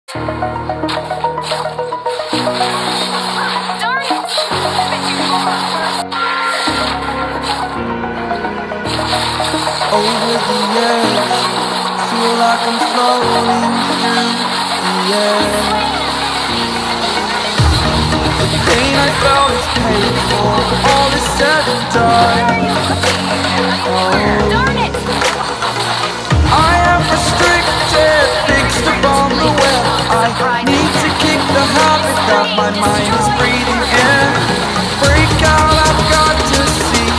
Over the edge, feel like I'm floating through the air. The pain I felt is paid for, all is said and done. Darn it! I am restricted, fixed upon the web. I need to kick the habit that my mind is breathing in. Break out, I've got to see.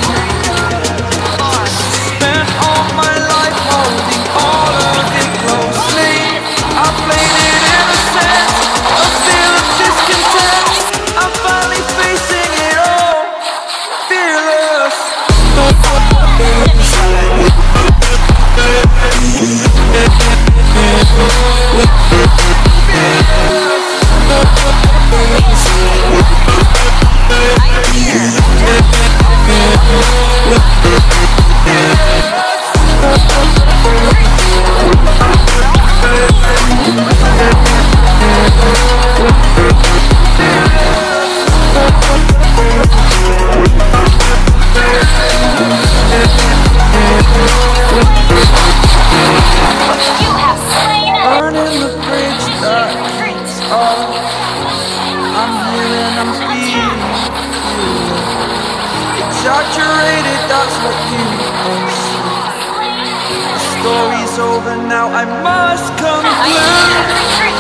Spent all my life holding all of it closely. I played it innocent, a feel of discontent. I'm finally facing it all, fearless. Burning the bridge that keeps up. I'm here and I'm feeling exaggerated, that's what you see. The story's over now, I must conclude.